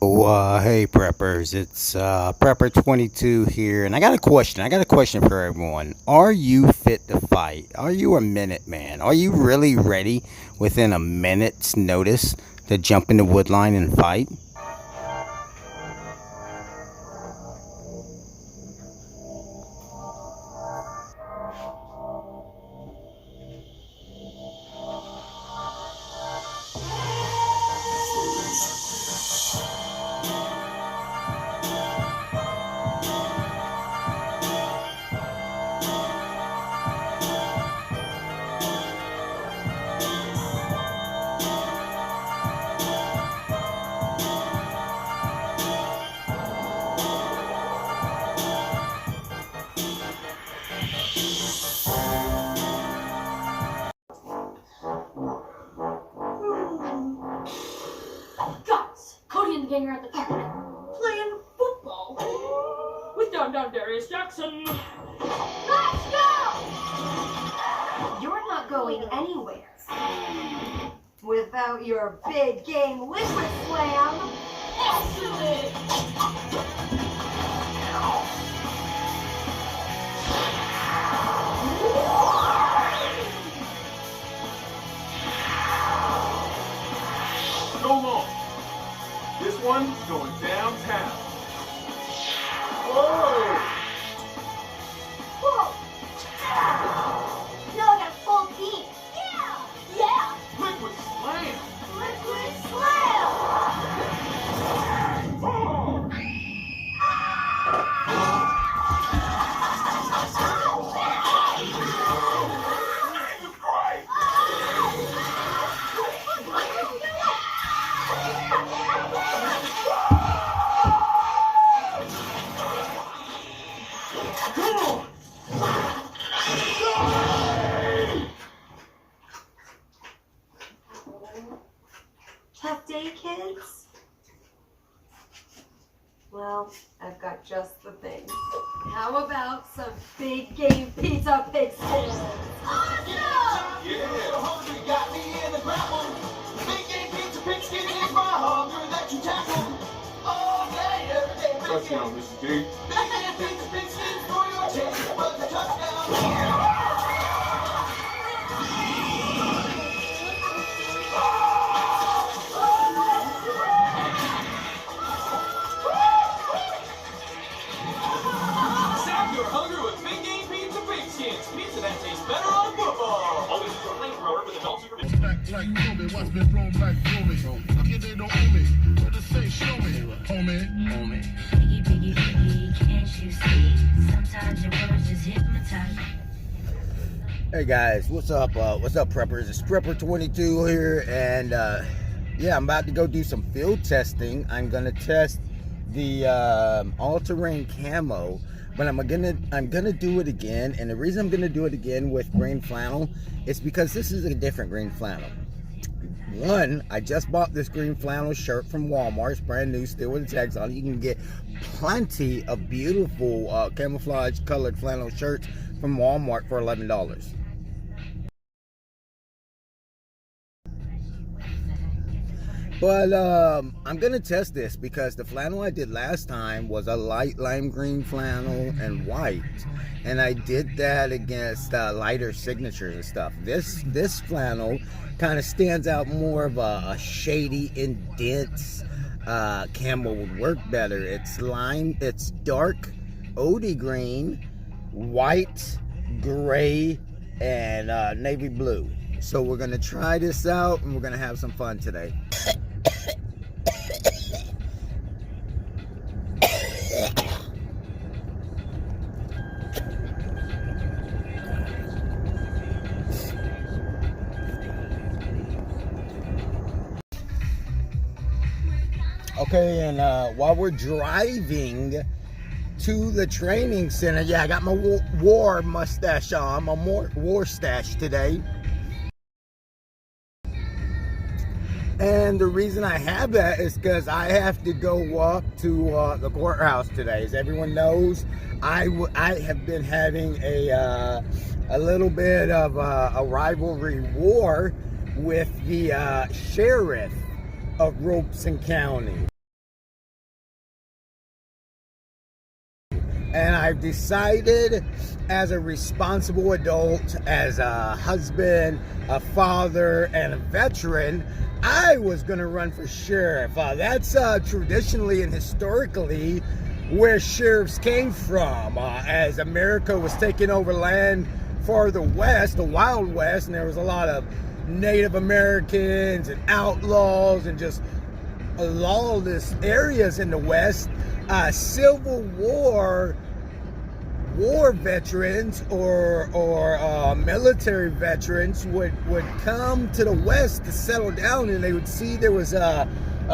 Hey preppers, it's Prepper22 here, and I got a question. I got a question for everyone. Are you fit to fight? Are you a minute man? Are you really ready within a minute's notice to jump in the wood line and fight? Guys, Cody and the gang are at the park playing football with down Darius Jackson. Let's go! You're not going anywhere without your big game liquid slam. Go long. This one's going downtown. Whoa! Whoa! Now I got a full team. Yeah! Liquid slam! Liquid slam! Oh. Jesus Christ! Come on! Tough day, kids? Well, I've got just the thing. How about some big game pizza pigskin? Awesome! Yeah! Hungry got me in the grapple. Big game pizza pigskin is my hunger that you tackle. All day, every day. Touchdown, Mr. D. Big game pizza pigskin for your chance, but the touchdown. Sap your hunger with Big Game Pizza Pigskins. Pizza that tastes better on football. Always use your flamethrower with adult supervision. Back like Kobe, watch me thrown back through me. Look at they don't owe me. What to say, show me. Homie. Biggie, biggie, biggie, can't you see? Sometimes your words just hypnotize. Hey guys, what's up? What's up, preppers? It's Prepper22 here, and yeah, I'm about to go do some field testing. I'm gonna test the all-terrain camo, but I'm gonna do it again. And the reason I'm gonna do it again with green flannel is because this is a different green flannel. One, I just bought this green flannel shirt from Walmart. It's brand new, still with the tags on it. You can get plenty of beautiful camouflage colored flannel shirts from Walmart for $11. But I'm gonna test this because the flannel I did last time was a light lime green flannel and white, and I did that against lighter signatures and stuff. This flannel kind of stands out more of a shady, intense camo would work better. It's dark OD green, white, gray, and navy blue. So we're gonna try this out and we're gonna have some fun today. Okay, and while we're driving to the training center, yeah, I got my war mustache on, my war stash today. And the reason I have that is because I have to go walk to the courthouse today. As everyone knows, I have been having a little bit of a rivalry war with the sheriff of Robeson County. I've decided as a responsible adult, as a husband, a father, and a veteran, I was going to run for sheriff. That's traditionally and historically where sheriffs came from, as America was taking over land farther west, the Wild West, and there was a lot of Native Americans and outlaws and just lawless areas in the West. Civil War veterans or military veterans would come to the West to settle down, and they would see there was a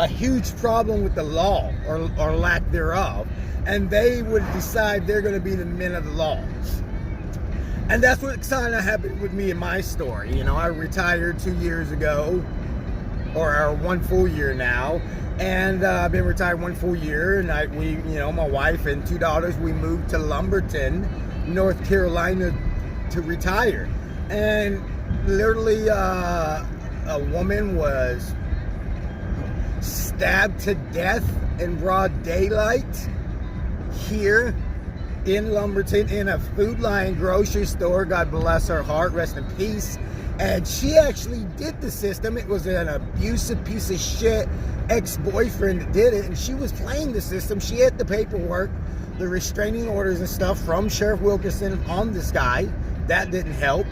huge problem with the law or lack thereof, and they would decide they're going to be the men of the law. And that's what kind of happened with me in my story. You know, I retired 2 years ago, or 1 full year now, and I've been retired 1 full year. And we, you know, my wife and 2 daughters, we moved to Lumberton, North Carolina, to retire. And literally, a woman was stabbed to death in broad daylight here in Lumberton in a Food Lion grocery store. God bless her heart, rest in peace. And she actually did the system. It was an abusive piece of shit ex-boyfriend that did it, and she was playing the system. She had the paperwork, the restraining orders and stuff from Sheriff Wilkerson on this guy. That didn't help.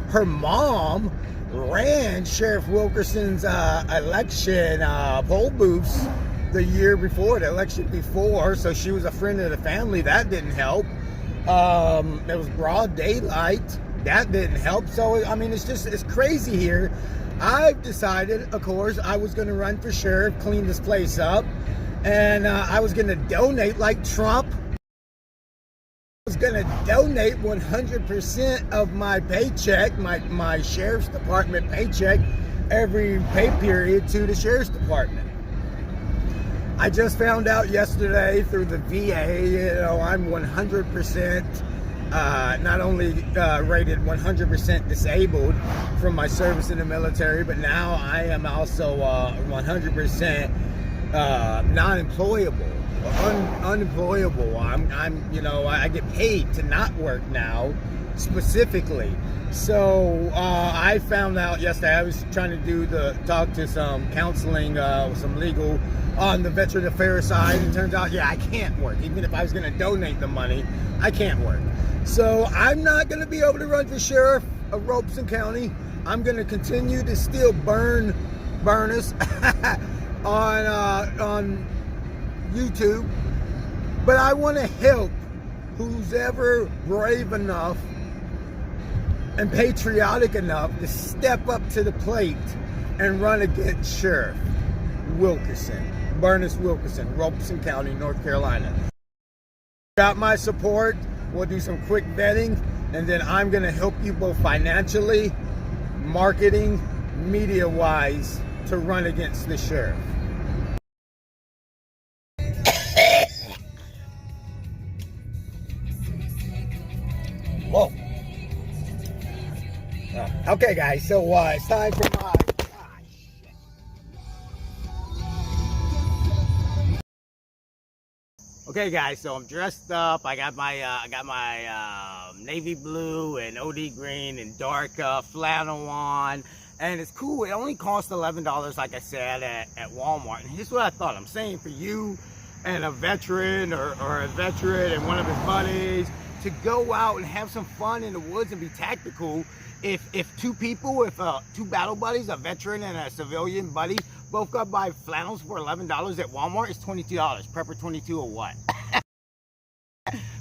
Her mom ran Sheriff Wilkerson's election poll booths the year before, the election before, so she was a friend of the family. That didn't help. It was broad daylight. That didn't help. So, I mean, it's crazy here. I've decided, of course, I was going to run for sheriff, clean this place up, and I was going to donate like Trump. I was going to donate 100% of my paycheck, my sheriff's department paycheck, every pay period to the sheriff's department. I just found out yesterday through the VA, you know, I'm 100%, not only rated 100% disabled from my service in the military, but now I am also 100% non-employable, unemployable. I'm, you know, I get paid to not work now, specifically. So I found out yesterday. I was trying to talk to some counseling, some legal on the veteran affairs side, and it turns out, yeah, I can't work. Even if I was going to donate the money, I can't work. So I'm not going to be able to run for sheriff of Robeson County. I'm going to continue to still burn us on YouTube, but I want to help who's ever brave enough and patriotic enough to step up to the plate and run against Sheriff Wilkerson, Bernice Wilkerson, Robeson County, North Carolina. Got my support. We'll do some quick vetting, and then I'm going to help you both financially, marketing, media-wise, to run against the sheriff. Whoa. Okay, guys, so it's time for my... Okay, guys, so I'm dressed up. I got my navy blue and OD green and dark flannel on, and it's cool. It only costs $11, like I said, at Walmart. And here's what I thought. I'm saying for you and a veteran or a veteran and one of his buddies to go out and have some fun in the woods and be tactical. If two people, two battle buddies, a veteran and a civilian buddy, both got buy flannels for $11 at Walmart, it's $22. Prepper 22 or what?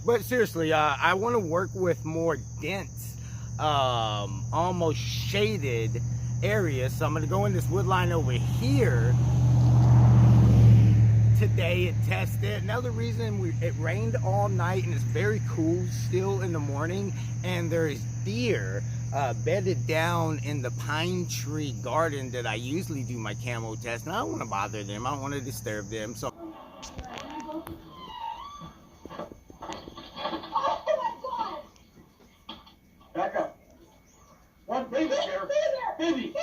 But seriously, I want to work with more dense, almost shaded areas. So I'm going to go in this wood line over here today and test it. Another reason, it rained all night and it's very cool still in the morning, and there is deer bedded down in the pine tree garden that I usually do my camo test, and I don't want to bother them. I don't want to disturb them. So back up. One baby, Sheriff. Baby.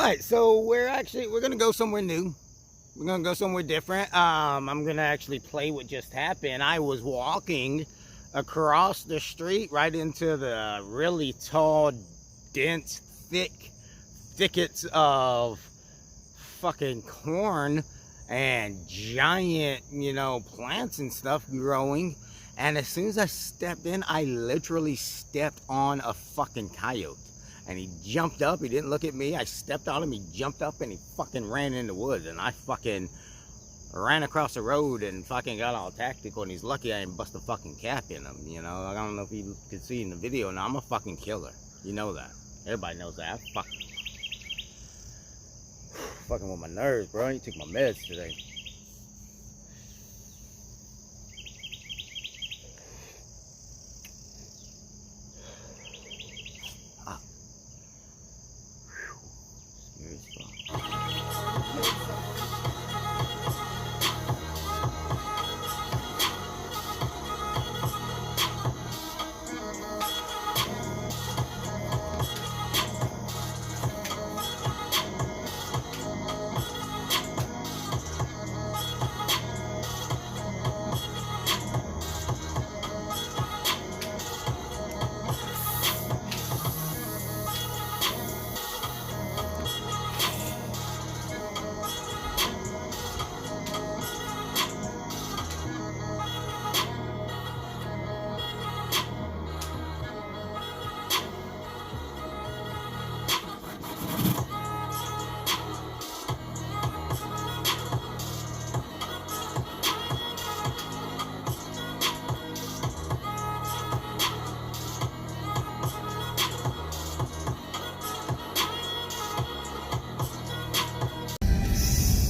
right, so we're gonna go somewhere new. We're gonna go somewhere different. I'm gonna actually play what just happened. I was walking across the street right into the really tall, dense, thickets of fucking corn and giant, you know, plants and stuff growing. And as soon as I stepped in, I literally stepped on a fucking coyote. And he jumped up, he didn't look at me, I stepped on him, he jumped up and he fucking ran in the woods. And I fucking ran across the road and fucking got all tactical, and he's lucky I didn't bust a fucking cap in him, you know. I don't know if you could see in the video. Now, I'm a fucking killer. You know that. Everybody knows that. I fucking with my nerves, bro. I need to take my meds today.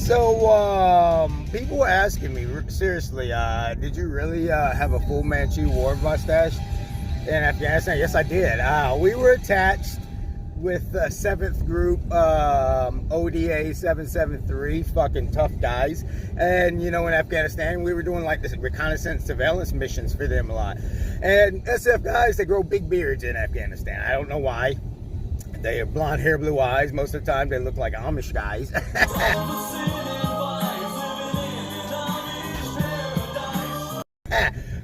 So, people were asking me, seriously, did you really have a full Manchu war mustache in Afghanistan? Yes, I did. We were attached with 7th Group ODA 773, fucking tough guys. And, you know, in Afghanistan, we were doing like this reconnaissance surveillance missions for them a lot. And SF guys, they grow big beards in Afghanistan. I don't know why. They have blonde hair, blue eyes. Most of the time, they look like Amish guys.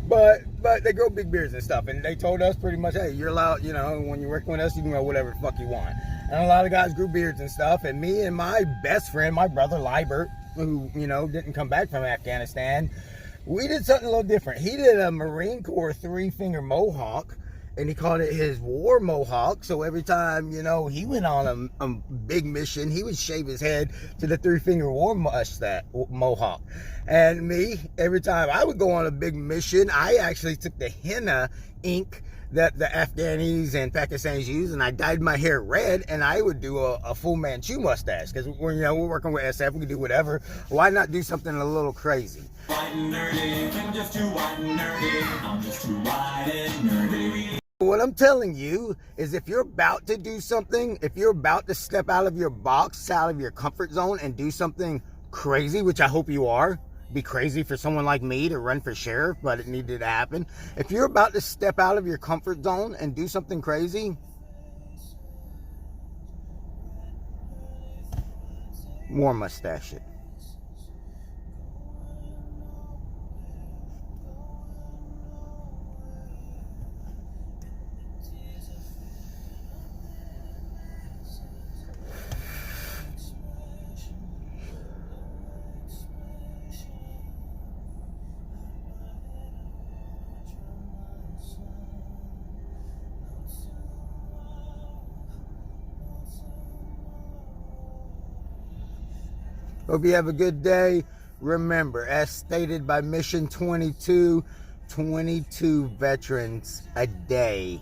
But they grow big beards and stuff. And they told us pretty much, hey, you're allowed, you know, when you're working with us, you can grow whatever the fuck you want. And a lot of guys grew beards and stuff. And me and my best friend, my brother Libert, who, you know, didn't come back from Afghanistan, we did something a little different. He did a Marine Corps 3-finger mohawk. And he called it his war mohawk. So every time, you know, he went on a big mission, he would shave his head to the 3-finger war mohawk. And me, every time I would go on a big mission, I actually took the henna ink that the Afghanis and Pakistanis use, and I dyed my hair red, and I would do a full Manchu mustache. Because, you know, we're working with SF, we can do whatever. Why not do something a little crazy? White and nerdy, I'm just too white and nerdy. I'm just too white and nerdy. What I'm telling you is, if you're about to do something, if you're about to step out of your box, out of your comfort zone and do something crazy, which I hope you are, be crazy for someone like me to run for sheriff, but it needed to happen. If you're about to step out of your comfort zone and do something crazy, more mustache it. Hope you have a good day. Remember, as stated by Mission 22, 22 veterans a day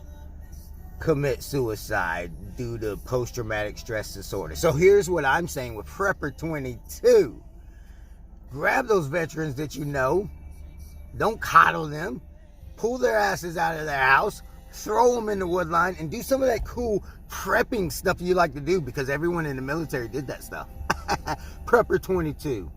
commit suicide due to post-traumatic stress disorder. So here's what I'm saying with Prepper 22. Grab those veterans that you know. Don't coddle them. Pull their asses out of their house. Throw them in the wood line and do some of that cool prepping stuff you like to do, because everyone in the military did that stuff. Prepper 22.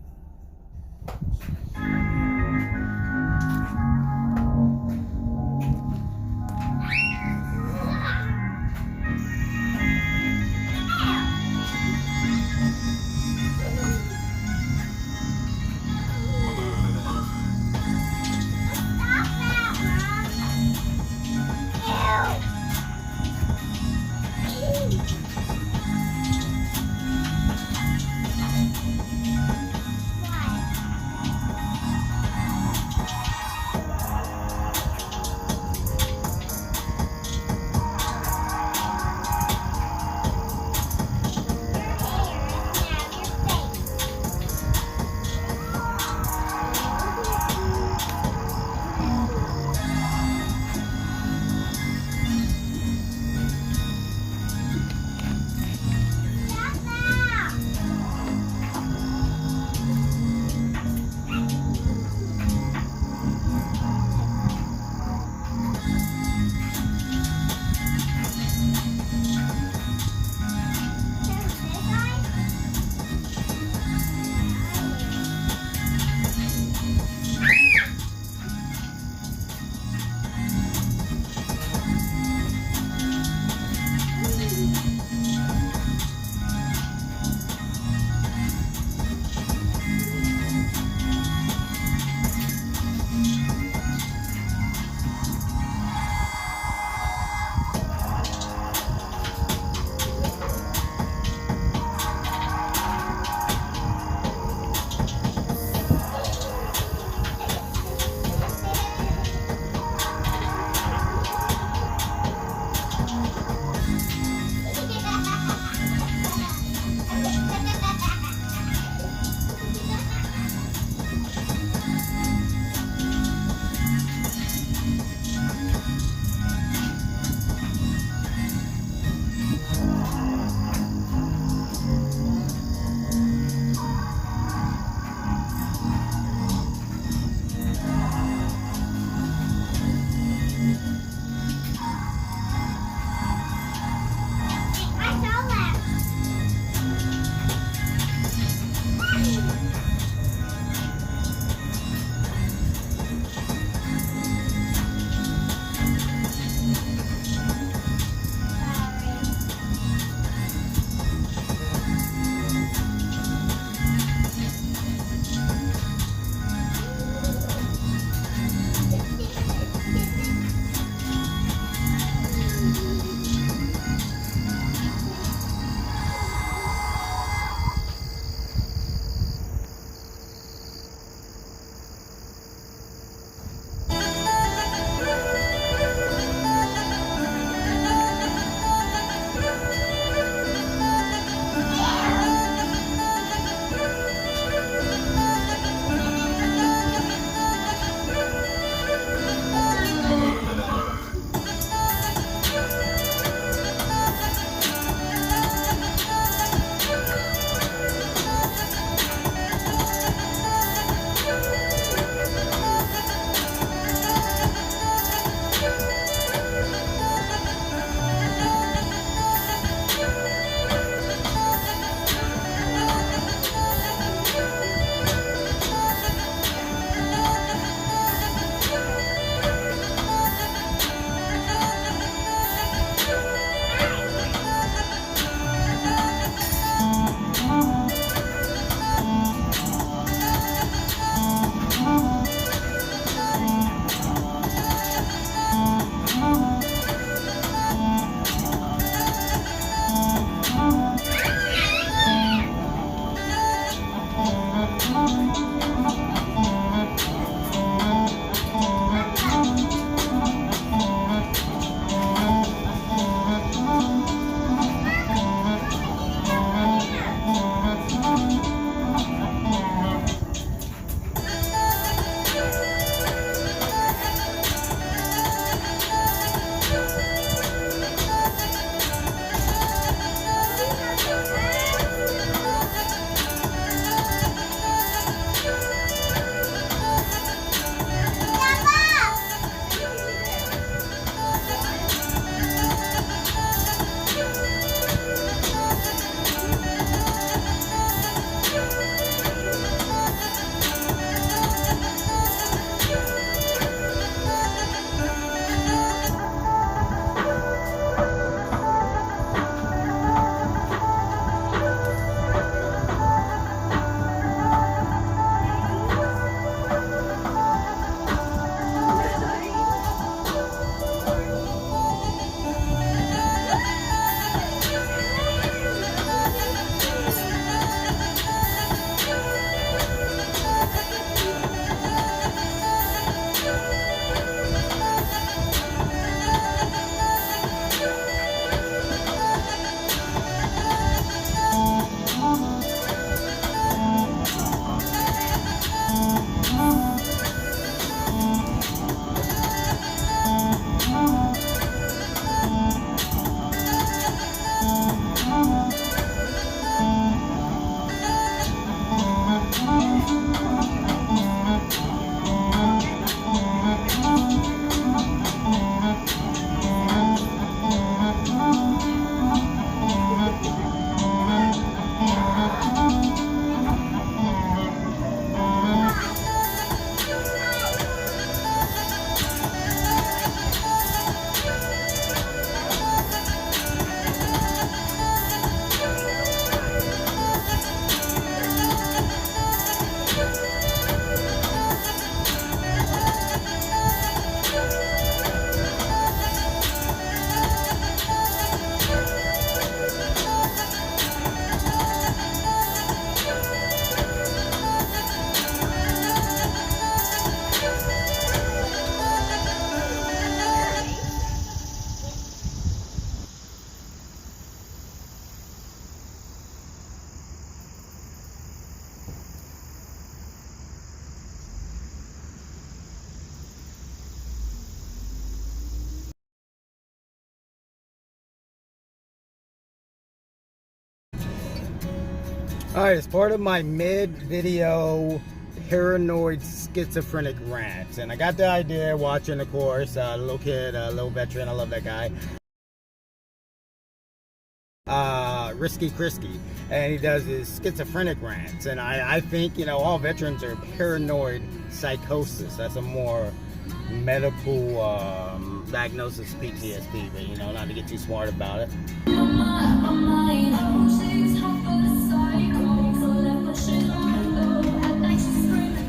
Alright, as part of my mid-video paranoid schizophrenic rant, and I got the idea watching, of course, a little kid, a little veteran, I love that guy, Risky Krisky, and he does his schizophrenic rants, and I think, you know, all veterans are paranoid psychosis. That's a more medical diagnosis, PTSD, but, you know, not to get too smart about it.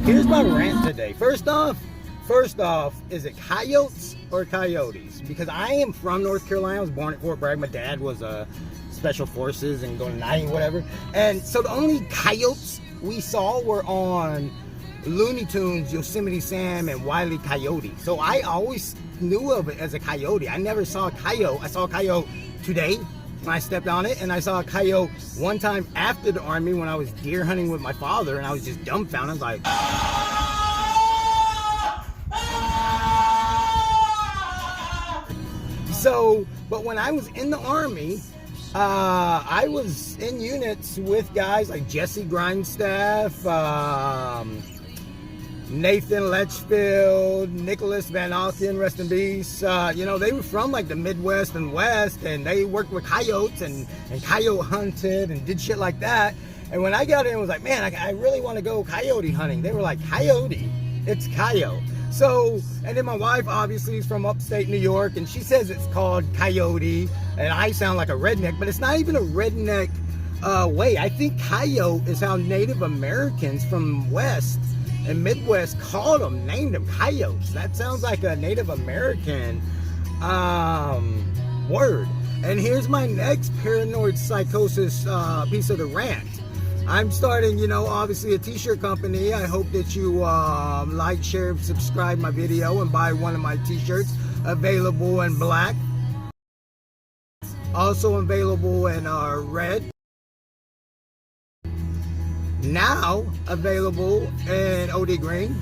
Here's my rant today. First off, is it coyotes or coyotes? Because I am from North Carolina. I was born at Fort Bragg. My dad was Special Forces and going to Night, whatever. And so the only coyotes we saw were on Looney Tunes, Yosemite Sam, and Wile E. Coyote. So I always knew of it as a coyote. I never saw a coyote. I saw a coyote today when I stepped on it, and I saw a coyote one time after the Army when I was deer hunting with my father, and I was just dumbfounded. I was like, so, but when I was in the Army, I was in units with guys like Jesse Grindstaff, Nathan Letchfield, Nicholas Van Alken, rest in peace. You know, they were from like the Midwest and West, and they worked with coyotes and coyote hunted and did shit like that. And when I got in, I was like, man, I really want to go coyote hunting. They were like, coyote? It's coyote. So, and then my wife obviously is from upstate New York, and she says it's called coyote, and I sound like a redneck, but it's not even a redneck way. I think coyote is how Native Americans from West and Midwest called them, named them coyotes. That sounds like a Native American word. And here's my next paranoid psychosis piece of the rant. I'm starting, you know, obviously a t-shirt company. I hope that you like, share, subscribe my video, and buy one of my t-shirts. Available in black. Also available in red. Now available in OD green.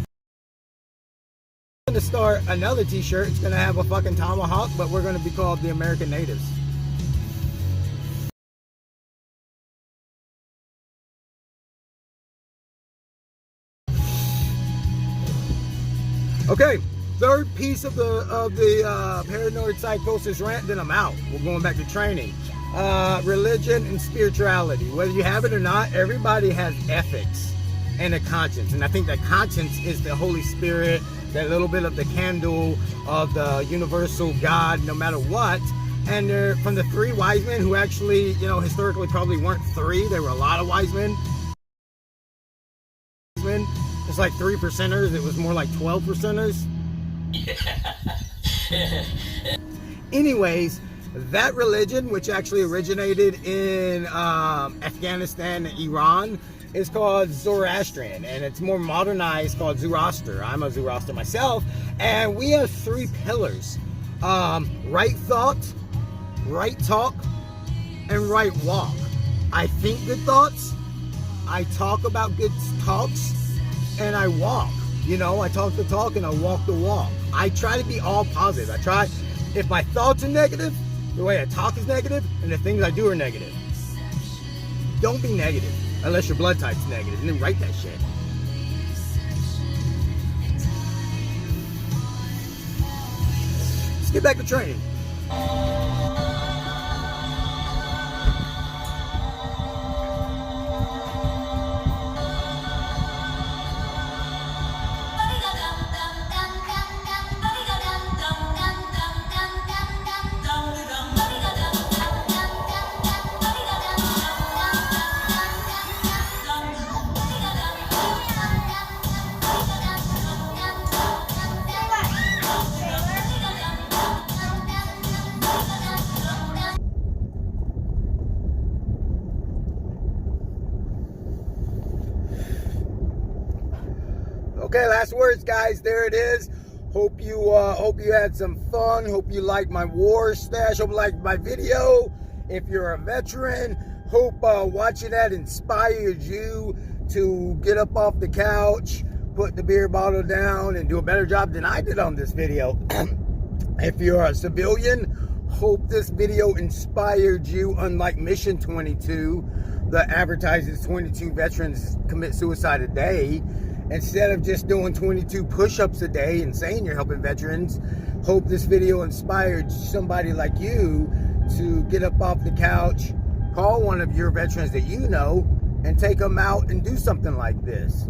I'm going to start another t-shirt. It's going to have a fucking tomahawk, but we're going to be called the American Natives. Okay, third piece of the paranoid psychosis rant, then I'm out. We're going back to training. Religion and spirituality. Whether you have it or not, everybody has ethics and a conscience. And I think that conscience is the Holy Spirit, that little bit of the candle of the universal God, no matter what. And they're from the three wise men, who actually, you know, historically probably weren't three. There were a lot of wise men. It's like 3%ers. It was more like 12%ers. Anyways, that religion, which actually originated in Afghanistan and Iran, is called Zoroastrian, and it's more modernized called Zoroaster. I'm a Zoroaster myself, and we have three pillars: right thought, right talk, and right walk. I think good thoughts, I talk about good talks, and I walk. You know, I talk the talk and I walk the walk. I try to be all positive. I try, if my thoughts are negative, the way I talk is negative, and the things I do are negative. Don't be negative unless your blood type's negative, and then write that shit. Let's get back to training. Okay, last words, guys. There it is. Hope you had some fun. Hope you liked my war stash. Hope you liked my video. If you're a veteran, hope watching that inspired you to get up off the couch, put the beer bottle down, and do a better job than I did on this video. If you're a civilian, hope this video inspired you, unlike Mission 22, that advertises 22 veterans commit suicide a day, instead of just doing 22 push-ups a day and saying you're helping veterans, hope this video inspired somebody like you to get up off the couch, call one of your veterans that you know, and take them out and do something like this.